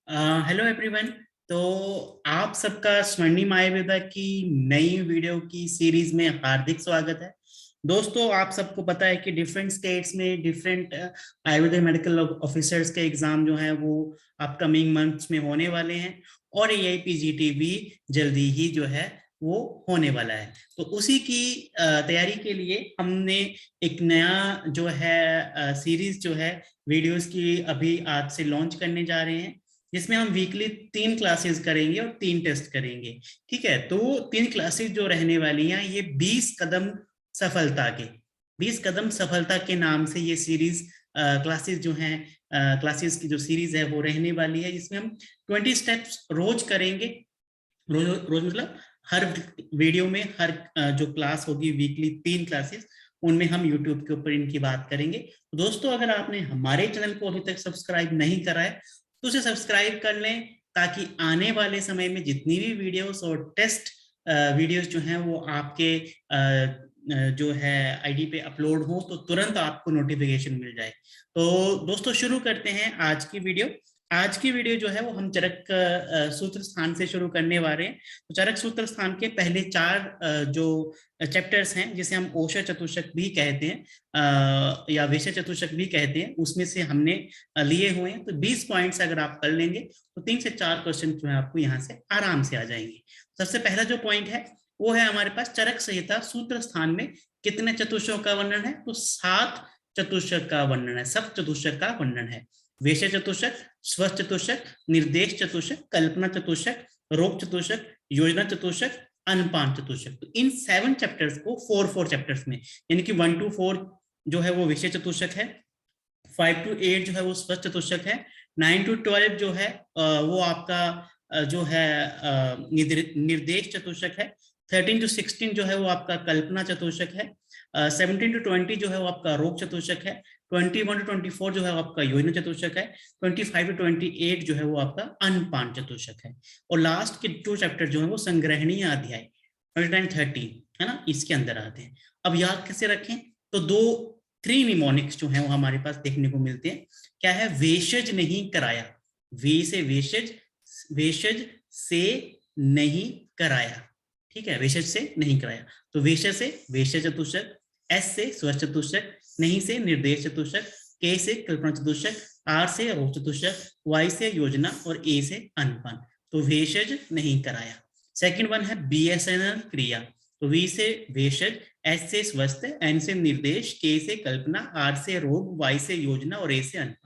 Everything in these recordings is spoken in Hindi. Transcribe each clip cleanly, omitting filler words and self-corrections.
Hello everyone. तो आप सबका स्वर्णिम आयुर्वेदा की नई वीडियो की सीरीज में हार्दिक स्वागत है। दोस्तों, आप सबको पता है कि डिफरेंट स्टेट्स में डिफरेंट आयुर्वेदिक मेडिकल ऑफिसर्स के एग्जाम जो हैं वो अपकमिंग मंथ्स में होने वाले हैं और एआईपीजीटी भी जल्दी ही जो है वो होने वाला है। तो उसी की तैयारी के लिए हमने एक नया जो है सीरीज जो है वीडियोस की अभी आज से लॉन्च करने जा रहे हैं, जिसमें हम वीकली 3 क्लासेस करेंगे और 3 टेस्ट करेंगे। ठीक है, तो 3 क्लासेस जो रहने वाली हैं ये 20 कदम सफलता के 20 कदम सफलता के नाम से ये सीरीज क्लासेस जो हैं, क्लासेस की जो सीरीज है वो रहने वाली है, जिसमें हम 20 स्टेप्स रोज करेंगे। रोज रोज मतलब हर वीडियो में हर जो क्लास होगी वीकली 3 क्लासेस, उनमें हम यूट्यूब के ऊपर इनकी बात करेंगे। तो दोस्तों, अगर आपने हमारे चैनल को अभी तक सब्सक्राइब नहीं करा है तो उसे सब्सक्राइब कर लें, ताकि आने वाले समय में जितनी भी वीडियोस और टेस्ट वीडियोस जो हैं वो आपके जो है आईडी पे अपलोड हो तो तुरंत आपको नोटिफिकेशन मिल जाए। तो दोस्तों, शुरू करते हैं आज की वीडियो। आज की वीडियो जो है वो हम चरक सूत्र स्थान से शुरू करने वाले हैं। तो चरक सूत्र स्थान के पहले 4 जो चैप्टर्स हैं, जिसे हम औषध चतुष्क भी कहते हैं या विषय चतुष्क भी कहते हैं, उसमें से हमने लिए हुए हैं। तो 20 पॉइंट्स अगर आप कर लेंगे तो 3 से 4 क्वेश्चन जो है आपको यहाँ से आराम से आ जाएंगे। सबसे पहला जो पॉइंट है वो है हमारे पास चरक संहिता सूत्र स्थान में कितने चतुष्कों का वर्णन है। तो 7 चतुष्क का वर्णन है, सब चतुष्क का वर्णन है। वेश चतुष्क, स्वस्थ चतुष्क, निर्देश चतुष्क, कल्पना चतुष्क, रोग चतुष्क, योजना चतुष्क, अनुपान चतुष्क। तो इन 7 चैप्टर्स को 4 चैप्टर्स में, यानी कि 1 to 4 जो है वो विषय चतुष्क है, 5 to 8 जो है वो स्वस्थ चतुष्क है, 9 to 12 जो है वो आपका जो है निर्देश चतुष्क है, 13 to 16 जो है वो आपका कल्पना चतुष्क है, 17 to 20 जो है वो आपका रोग चतुष्क है, 21 to 24 जो है वो आपका योजना चतुष्क है, 25 to 28 जो है वो आपका अनुपान चतुष्क है, और लास्ट के 2 चैप्टर जो है वो संग्रहणीय अध्याय 29-30 है ना, इसके अंदर आते हैं। अब याद कैसे रखें, तो 3 निमोनिक्स जो है वो हमारे पास देखने को मिलते हैं। क्या है? वेशज नहीं कराया, वे से वेशज, वेशज से नहीं कराया। ठीक है, वेशज से नहीं कराया, तो वेशज से वेशज चतुष्क, एस से स्वस्थ चतुष्क, नहीं से निर्देश चतुष्क, के से कल्पना चतुष्क, आर से रोग चतुष्क, वाई से योजना और ए से अनुपान। तो वेशज नहीं कराया। सेकंड वन है बीएसएनएल क्रिया, तो वी से वेशज, एस से स्वस्थ, एन से निर्देश, के से कल्पना, आर से रोग, वाई से योजना और ए से अनुपान।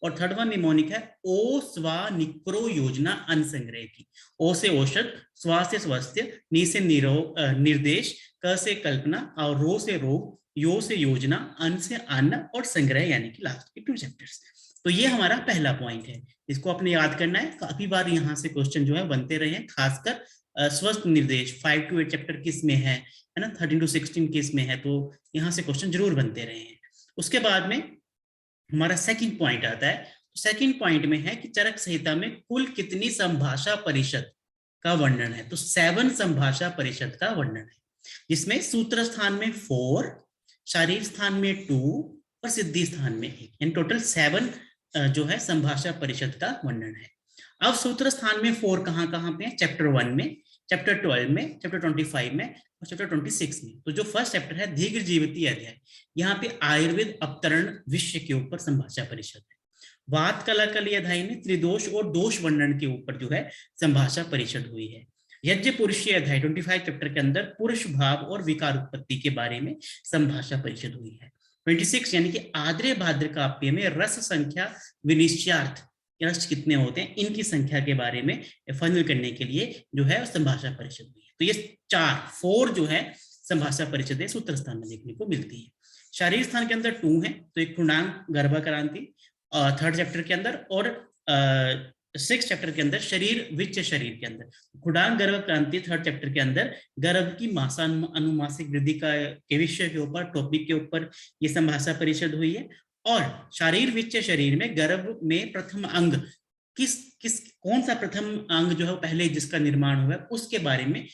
और थर्ड वन निमोनिक है ओ स्वा निक्रो योजना अनसंग्रह की। ओ से औषध, स्वा से स्वास्थ्य, नी से निर्देश, क से कल्पना और रो से रोग, यो से योजना, अन से अन्न और संग्रह, यानी कि लास्ट के 2 चैप्टर्स। तो ये हमारा पहला पॉइंट है, इसको आपने याद करना है। काफी बार यहाँ से क्वेश्चन जो है बनते रहे हैं, खासकर स्वस्थ निर्देश 5 to 8 चैप्टर किस में है ना, 13 to 16 किस में है, तो यहाँ से क्वेश्चन जरूर बनते रहे हैं। उसके बाद में हमारा सेकंड पॉइंट आता है। सेकंड पॉइंट में है कि चरक संहिता में कुल कितनी संभाषा परिषद का वर्णन है। तो 7 संभाषा परिषद का वर्णन है, जिसमें सूत्र स्थान में 4, शारीर स्थान में 2 और सिद्धि स्थान में 1, यानी टोटल 7 जो है संभाषा परिषद का वर्णन है। अब सूत्र स्थान में 4 कहाँ कहाँ पे है? चैप्टर 1 में, चैप्टर 12 में, चैप्टर 25 में और चैप्टर 26 में। तो जो फर्स्ट चैप्टर है दीर्घ जीवितीय अध्याय, यहाँ पे आयुर्वेद अवतरण विषय के ऊपर संभाषा परिषद है। वात कलाकली अध्याय में त्रिदोष और दोष वर्णन के ऊपर जो है संभाषा परिषद हुई है। यज्ञ पुरुषीय अध्याय 25 चैप्टर के अंदर पुरुष भाव और विकार उत्पत्ति के बारे में संभाषा परिषद हुई है। 26 यानी कि आद्र भाद्र काव्य में रस संख्या विनिश्चयार्थ, रस कितने होते हैं इनकी संख्या के बारे में फाइनल करने के लिए जो है संभाषा परिषद हुई है। तो ये 4 जो है संभाषा परिषद सूत्र स्थान में देखने को मिलती है। शारीर स्थान के अंदर 2 है, तो एक पूर्णांग गर्भाक्रांति 3rd चैप्टर के अंदर, और 6th चैप्टर के अंदर शरीर विच्च शरीर के अंदर खुडांग गर्भ क्रांति 3rd चैप्टर के अंदर गर्भ की अनुमासिक वृद्धि के विषय के ऊपर, टॉपिक के ऊपर ये संभाषा परिषद हुई है। और शारीर विच्च शरीर में गर्भ में प्रथम अंग किस कौन सा प्रथम अंग जो है पहले जिसका निर्माण हुआ उसके बारे में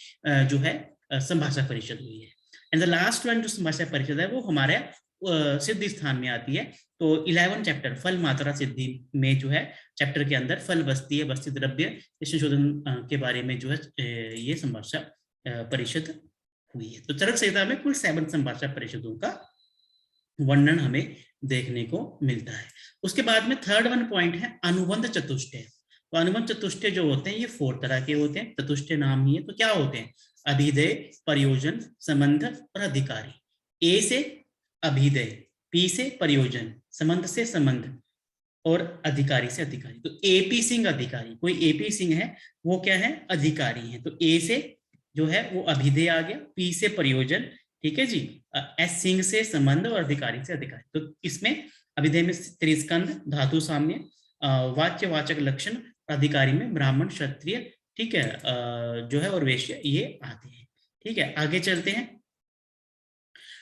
जो है संभाषा परिषद हुई है। एंड द लास्ट वन जो संभाषा परिषद है वो हमारे सिद्धि स्थान में आती है। तो 11 चैप्टर फल मात्रा सिद्धि में जो है चैप्टर के अंदर फल बस्ती है, बस्ती द्रव्य संशोधन के बारे में जो है ये संभाषा परिषद हुई है। तो चरक संहिता में कुल 7 संभाषा परिषदों का वर्णन हमें देखने को मिलता है। उसके बाद में थर्ड वन पॉइंट है अनुबंध चतुष्टय। तो अनुबंध चतुष्टय जो होते हैं ये 4 तरह के होते हैं, चतुष्टय नाम ही है। तो क्या होते हैं? अभिधेय, प्रयोजन, संबंध और अधिकारी। ए से अभिधेय, पी से प्रयोजन, संबंध से संबंध और अधिकारी से अधिकारी। तो एपी सिंह अधिकारी, कोई एपी सिंह है वो क्या है? अधिकारी है। तो ए से जो है वो अभिधेय आ गया, पी से प्रयोजन, ठीक है जी, एस सिंह से संबंध और अधिकारी से अधिकारी। तो इसमें अभिधेय में त्रिस्कंद, धातु साम्य, वाच्य वाचक लक्षण, अधिकारी में ब्राह्मण क्षत्रिय, ठीक है, जो है और वैश्य ये आते हैं। ठीक है, आगे चलते हैं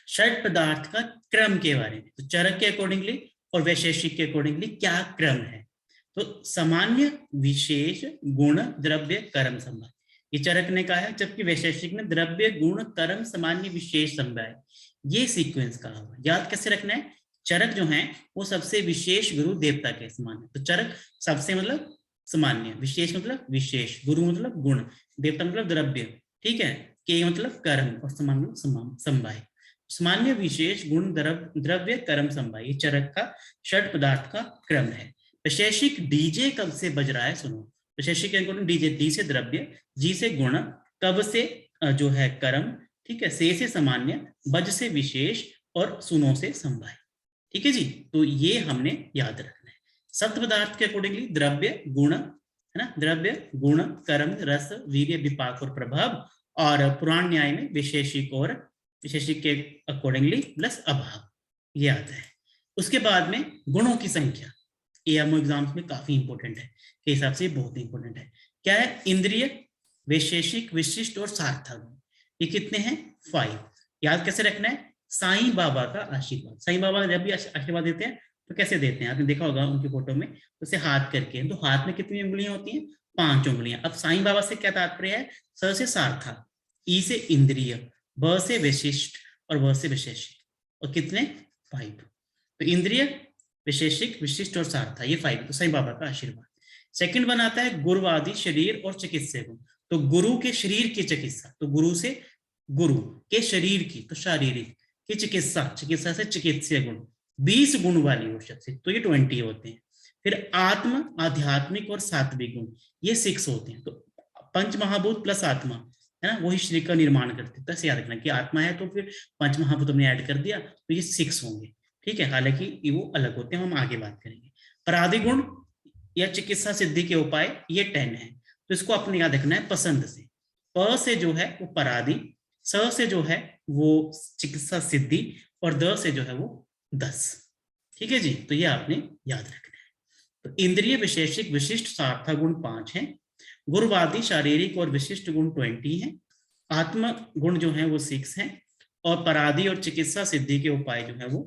षट पदार्थ का क्रम के बारे में। तो चरक के अकॉर्डिंगली और वैशेषिक के अकॉर्डिंगली क्या क्रम है? तो सामान्य, विशेष, गुण, द्रव्य, कर्म, संबंध, ये चरक ने कहा है, जबकि वैशेषिक ने द्रव्य, गुण, कर्म, सामान्य, विशेष, संबंध, ये सीक्वेंस कहा हुआ। याद कैसे रखना है? चरक जो है वो सबसे विशेष गुरु देवता के समान है। तो चरक सबसे मतलब सामान्य, विशेष मतलब विशेष, गुरु मतलब गुण, देवता मतलब द्रव्य, ठीक है, के मतलब कर्म और समान मतलब समवाय। सामान्य, विशेष, गुण, द्रव्य, कर्म, समवाय, ये चरक का षट पदार्थ का क्रम है। वैशेषिक डीजे कब से बज रहा है? सुनो, वैशेषिक डीजे, डी से द्रव्य, जी से गुण, कब से जो है कर्म, ठीक है, से सामान्य, बज से विशेष और सुनो से समवाय। ठीक है जी, तो ये हमने याद रखना है। सप्त पदार्थ के अकॉर्डिंगली द्रव्य, गुण, है ना, द्रव्य, गुण, कर्म, रस, वीर्य, विपाक और प्रभाव, और पुराण न्याय में विशेषिक और विशेषिक के अकॉर्डिंगली प्लस अभाव, ये आता है। उसके बाद में गुणों की संख्या, एएमओ एग्जाम्स में काफी इंपॉर्टेंट है, के हिसाब से बहुत इंपॉर्टेंट है। क्या है? इंद्रिय, वैशेषिक, विशिष्ट और सार्थक। ये कितने हैं? 5। याद कैसे रखना है? साईं बाबा का आशीर्वाद। साईं बाबा जब भी आशीर्वाद देते हैं तो कैसे देते हैं? आपने देखा होगा उनकी फोटो में, उसे हाथ करके। तो हाथ में कितनी उंगलियां होती हैं? 5 उंगलियां। अब साईं बाबा से क्या तात्पर्य है? स से सार्थक, ई से इंद्रिय, ब से विशिष्ट और व से विशेषिक। और कितने? 5। तो इंद्रिय, विशेषिक, विशिष्ट और सार्थक, ये 5। तो साईं बाबा का आशीर्वाद। सेकंड बनाता है गुरुवादी, शरीर और चिकित्सा गुण। तो गुरु के शरीर की चिकित्सा, तो गुरु से गुरु के शरीर की, तो शारीरिक की चिकित्सा, चिकित्सा से चिकित्सीय गुण, 20 गुण वाली औषध से, तो ये 20 होते हैं। फिर आत्म, आध्यात्मिक और सात्विक गुण, ये 6 होते हैं। तो पंच महाभूत प्लस आत्मा, है ना, वही शरीर का निर्माण करते हैं। तो याद रखना कि आत्मा है तो फिर पंच महाभूत हमने ऐड कर दिया, तो ये 6 होंगे। ठीक है, हालांकि वो अलग होते हैं, हम आगे बात करेंगे। पराधि गुण या चिकित्सा सिद्धि के उपाय, ये 10 है। तो इसको अपने याद रखना है पसंद से। प से जो है वो पराधि, स से जो है वो चिकित्सा सिद्धि, और द से जो है वो 10। ठीक है जी, तो ये आपने याद रखना है। तो इंद्रिय, विशेषिक, विशिष्ट, सार्थक गुण 5 हैं। गुरुवादी, शारीरिक और विशिष्ट गुण 20 हैं। आत्म गुण जो है वो 6 हैं। और पराधि और चिकित्सा सिद्धि के उपाय जो है वो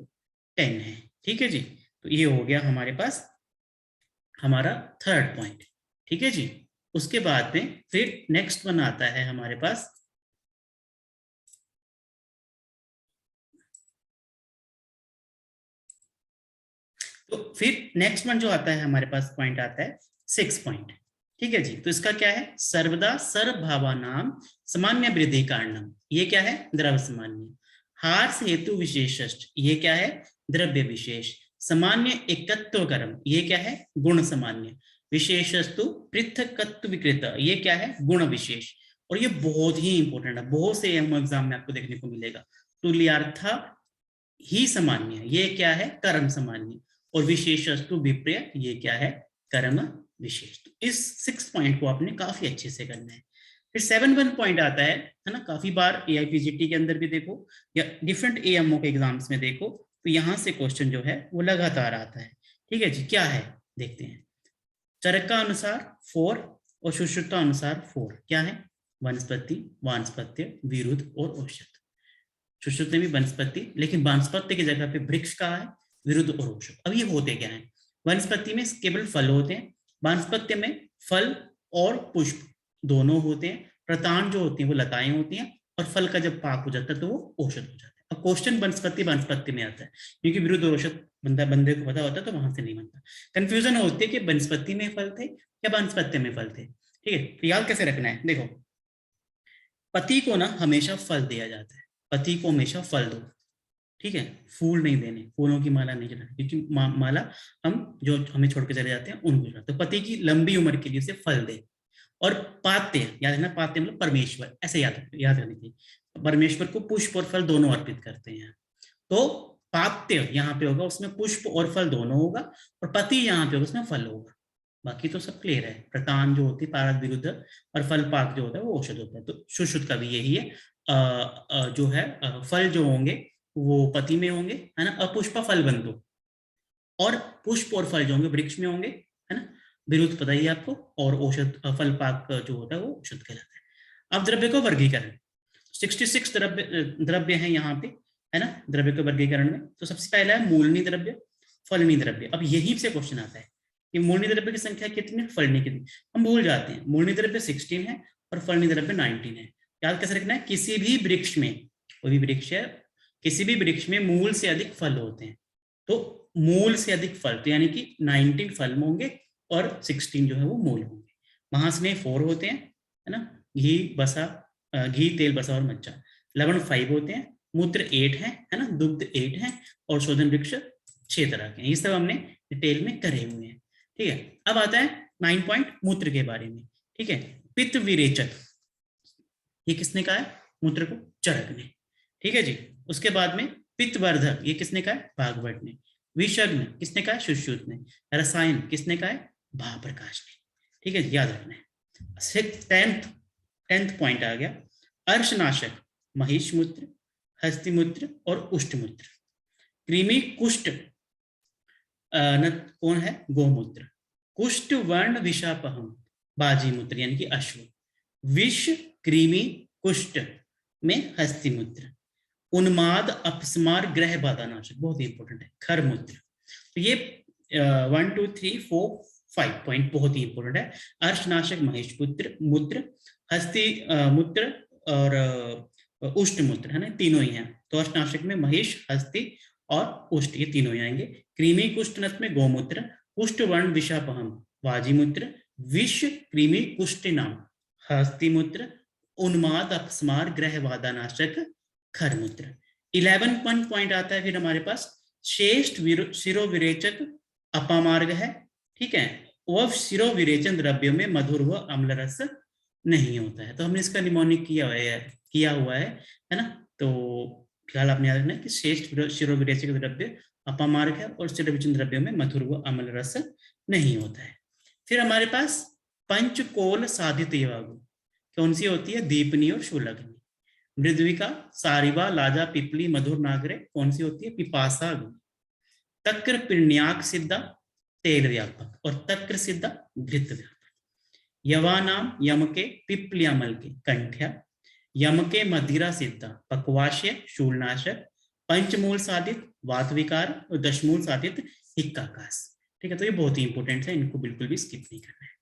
10 है। ठीक है जी, तो ये हो गया हमारे पास हमारा थर्ड पॉइंट। ठीक है जी, उसके बाद में फिर नेक्स्ट वन आता है हमारे पास, तो फिर नेक्स्ट वन जो आता है हमारे पास पॉइंट आता है 6 पॉइंट। ठीक है जी, तो इसका क्या है? सर्वदा सर्वभावानाम सामान्य वृद्धि कारणम, ये क्या है? द्रव्य सामान्य। हार्स हेतु विशेषष्ट, ये क्या है? द्रव्य विशेष। सामान्य एकत्व कर्म, ये क्या है? गुण सामान्य। विशेषस्तु पृथकत्व विकृत, ये क्या है? गुण विशेष। और ये बहुत ही इंपॉर्टेंट है, बहुत से एग्जाम में आपको देखने को मिलेगा। तुल्यार्थ ही सामान्य, ये क्या है? कर्म सामान्य। और विशेषस्तु विपर्य, ये क्या है? कर्म विशेष। इस 6 पॉइंट को आपने काफी अच्छे से करना है। फिर 7 पॉइंट आता है ना, काफी बार एआईपीजीटी के अंदर भी देखो या डिफरेंट एएमओ के एग्जाम्स में देखो, तो यहां से क्वेश्चन जो है वो लगातार आता है। ठीक है जी, क्या है देखते हैं। चरका अनुसार 4 और सुश्रुता अनुसार 4, क्या है? वनस्पति, वानस्पत्य, विरुद्ध और औषध। सुश्रुत में भी वनस्पति, लेकिन वनस्पति की जगह पे वृक्ष कहा है, विरुद्ध और औषध। अब ये होते क्या है? वनस्पति में केवल फल होते हैं, वानस्पत्य में फल और पुष्प दोनों होते हैं, प्रतान जो होती है वो लताएं होती हैं, और फल का जब पाक हो जाता है तो वो औषध हो जाता है। अब क्वेश्चन वनस्पति में आता है, क्योंकि विरुद्ध औषध बंदे को पता होता है तो वहां से नहीं बनता। कंफ्यूजन होती है कि वनस्पति में फल थे या वनस्पति में फल थे। ठीक है, तो याद कैसे रखना है, देखो पति को ना हमेशा फल दिया जाता है, पति को हमेशा फल दो, ठीक है, फूल नहीं देने, फूलों की माला नहीं चढ़ानी, क्योंकि माला हम जो हमें छोड़ के चले जाते हैं उनको चढ़ाते। तो पति की लंबी उम्र के लिए उसे फल दे। और पात्य, याद रखना, पात्य मतलब परमेश्वर, ऐसे याद रखनी चाहिए, परमेश्वर को पुष्प और फल दोनों अर्पित करते हैं। तो पात्य यहाँ पे होगा, उसमें पुष्प और फल दोनों होगा, और पति यहाँ पे होगा, उसमें फल होगा। बाकी तो सब क्लियर है। प्रतान जो होती है पारद विरुद्ध, और फल पाक जो होता है वो औषध होता है। तो सुश्रुत का भी यही है, जो है फल जो होंगे वो पति में होंगे, है ना, अपुष्प फल बंधु, और पुष्प और फल जो होंगे वृक्ष में होंगे, है ना, विरुद्ध पता ही आपको, और औषध फल पाक जो होता है वो औषध कहलाता है। अब द्रव्य को वर्गीकरण, 66 द्रव्य हैं यहाँ पे, है ना, द्रव्य के वर्गीकरण में। तो सबसे पहला है मूलनी द्रव्य, फलनी द्रव्य। अब यहीं से क्वेश्चन आता है कि मूलनी द्रव्य की संख्या कितनी है, फलनी कितनी। हम भूल जाते हैं, मूलनी द्रव्य 16 है और फलनी द्रव्य 19 है। याद कैसे रखना है, किसी भी वृक्ष में, कोई भी वृक्ष है, किसी भी वृक्ष में मूल से अधिक फल होते हैं। तो मूल से अधिक फल, तो यानी कि 19 फल होंगे और 16 जो है वो मूल होंगे। महास्नेह 4 होते हैं, है ना, घी बसा, घी तेल बसा और मज्जा। लवण 5 होते हैं, मूत्र 8 है ना, दुग्ध 8 है, और शोधन वृक्ष 6 तरह के हैं। ये सब हमने डिटेल में करे हुए हैं। ठीक है, अब आता है 9 पॉइंट मूत्र के बारे में। ठीक है, पित्त विरेचक, ये किसने कहा है, मूत्र को चरकने। ठीक है जी। उसके बाद में पित्तवर्धक, ये किसने कहा है, भागवत ने। विषग्न किसने कहा है, सुश्रुत ने। रसायन किसने कहा है, भाप्रकाश ने। ठीक है, याद रखना है। 10th पॉइंट आ गया, अर्शनाशक, महिषमूत्र, हस्तिमूत्र और उष्टमूत्र। कृमि कुष्ठ कौन है, गोमूत्र। कुष्ठ वर्ण विषापहम, बाजी मूत्र यानी कि अश्व। विष कृमि कुष्ठ में हस्तिमूत्र। उन्माद अपस्मार ग्रह बाधानाशक, बहुत ही इंपॉर्टेंट है, खरमूत्र। तो ये 1 2 3 4 5 पॉइंट बहुत ही इंपॉर्टेंट है। अर्शनाशक महिषपुत्र मूत्र, हस्ति मूत्र और उष्ट मूत्र, है ना, तीनों ही हैं। तो अर्शनाशक में महिष, हस्ति और उष्ट, ये तीनों ही आएंगे। कृमि कुष्ठनत में गोमूत्र, कुष्ठ वर्ण विषापहम वाजीमूत्र, विष कृमि कुष्ठ नाम हस्तिमूत्र, उन्माद अपस्मार ग्रह बाधानाशक खरमूत्र। 11 पॉइंट आता है फिर हमारे पास, श्रेष्ठ शिरोविरेचक अपामार्ग है। ठीक है, वह शिरोविरेचन द्रव्यों में मधुर व अम्ल रस नहीं होता है। तो हमने इसका निमोनिक किया हुआ है ना। तो फिलहाल आपने याद रखना कि श्रेष्ठ शिरोविरेचक द्रव्य अपामार्ग है और शिरोविरेचन द्रव्यों में मधुर व अम्ल रस नहीं होता है। फिर हमारे पास पंचकोल साधित यवागु, कौन सी होती है, दीपनी और शूलग्नि। मृद्विका, सारिवा, लाजा, पिपली, मधुर नागरे, कौन सी होती है, पिपासा। तक्र पिण्याक सिद्धा, तेल व्यापक, और तक्र सिद्धा घृत व्यापक। यवानाम यमके पिप्लियामल के कंठ्या, यमके मदिरा सिद्धा पक्वाशय शूलनाशक, पंचमूल साधित वात विकार और दशमूल साधित हिक्काकाश। ठीक है, तो ये बहुत ही इंपॉर्टेंट है, इनको बिल्कुल भी स्किप नहीं करना है।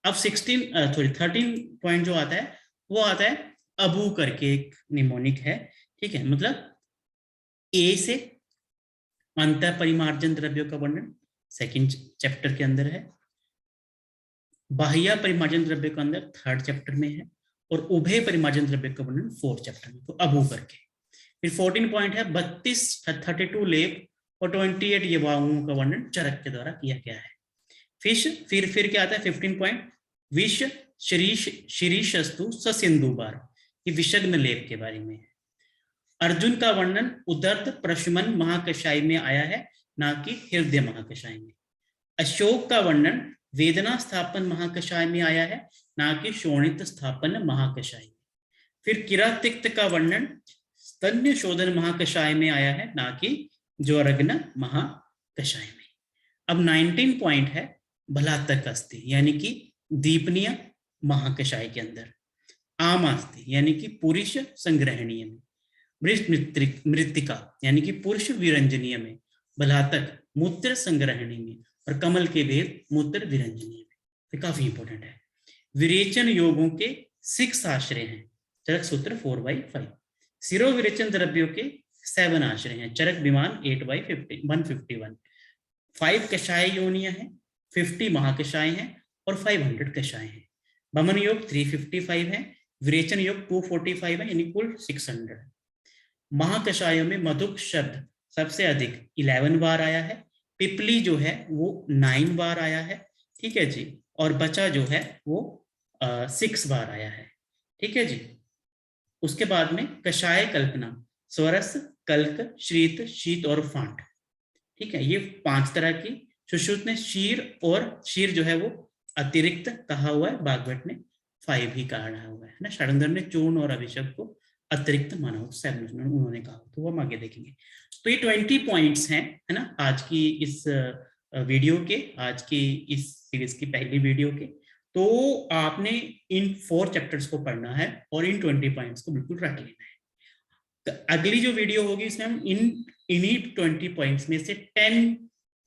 अब 13 पॉइंट जो आता है वो आता है अबू करके एक निमोनिक है। ठीक है, मतलब ए से अंत परिमार्जन द्रव्यों का वर्णन 2nd चैप्टर के अंदर है, बाह्य परिमार्जन द्रव्य के अंदर 3rd चैप्टर में है, और उभय परिमार्जन द्रव्य का वर्णन 4th चैप्टर में। तो अबू करके फिर 14 पॉइंट है 32 लेप और 28 यवाओं का वर्णन चरक के द्वारा किया गया है। फिर क्या आता है 15 पॉइंट, विष शीरीषस्तु ससिंधुबार, ये विषग्न लेप के बारे में है। अर्जुन का वर्णन उदर्त प्रशमन महाकषाय में आया है, ना कि हृदय महाकषाय में। अशोक का वर्णन वेदना स्थापन महाकषाय में आया है, ना कि शोणित स्थापन महाकषाय में। फिर किरातिक्त का वर्णन स्तन्य शोधन महाकषाय में आया है, ना कि ज्वरग्न महाकषाय में। अब 19 पॉइंट है भलातक अस्थि, यानी कि दीपनीय महाकषाय के अंदर। आमास्ति यानी कि पुरुष संग्रहणीय में। मृतिका यानी कि पुरुष विरंजनीय में। भलातक मूत्र संग्रहणीय में, और कमल के भेद मूत्र विरंजनीय में। तो काफी इंपॉर्टेंट है। विरेचन योगों के 6 आश्रय हैं, चरक सूत्र 4/5। सिरो विरेचन द्रव्यों के 7 आश्रय हैं। चरक विमान 8/151, 5 कषाय योनियां हैं, 50 महाकषाय हैं और 500 कषाय हैं। बमन योग 355 है, विरेचन योग 245 है, यानी कुल 600 है। महाकषायों में मधुक शब्द सबसे अधिक 11 बार आया है, पिपली जो है वो 9 बार आया है, ठीक है जी, और बचा जो है वो 6 बार आया है, ठीक है जी। उसके बाद में कषाय कल्पना, स्वरस, कल्क, श्रीत, शीत और फांट, ठीक है, ये 5 तरह की। सुश्रुत ने शीर, और शीर जो है वो अतिरिक्त कहा हुआ है, भागवत ने 5 ही कहा हुआ है ना। षडंगर ने चूर्ण और अभिषेक को अतिरिक्त माना हो, 7 उन्होंने कहा, तो वो हम आगे देखेंगे। तो ये 20 पॉइंट्स हैं, है ना, आज की इस वीडियो के, आज की इस सीरीज की पहली वीडियो के। तो आपने इन 4 चैप्टर्स को पढ़ना है और इन 20 पॉइंट्स को बिल्कुल रख लेना है। तो अगली जो वीडियो होगी इसमें हम इन्हीं 20 पॉइंट्स में से 10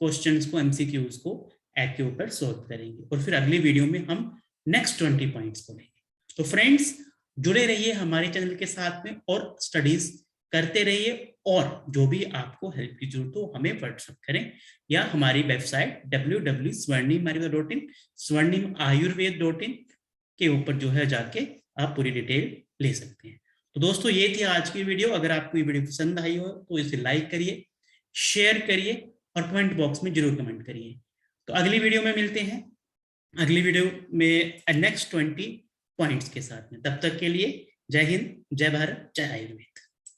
क्वेश्चंस को, एमसीक्यूज को ऐप के ऊपर सॉल्व करेंगे, और फिर अगली वीडियो में हम नेक्स्ट 20 पॉइंट्स को लेंगे। तो फ्रेंड्स, जुड़े रहिए हमारे चैनल के साथ में और स्टडीज करते रहिए, और जो भी आपको हेल्प की जरूरत हो हमें व्हाट्सएप करें, या हमारी वेबसाइट www.swarnimayurved.in, swarnimayurved.in के ऊपर जो है जाके आप पूरी डिटेल ले सकते हैं। तो दोस्तों, ये थी आज की वीडियो। अगर आपको ये वीडियो पसंद आई हो तो इसे लाइक करिए, शेयर करिए और कमेंट बॉक्स में जरूर कमेंट करिए। तो अगली वीडियो में मिलते हैं, अगली वीडियो में नेक्स्ट 20 पॉइंट्स के साथ में। तब तक के लिए जय हिंद, जय भारत, जय आयुर्वेद।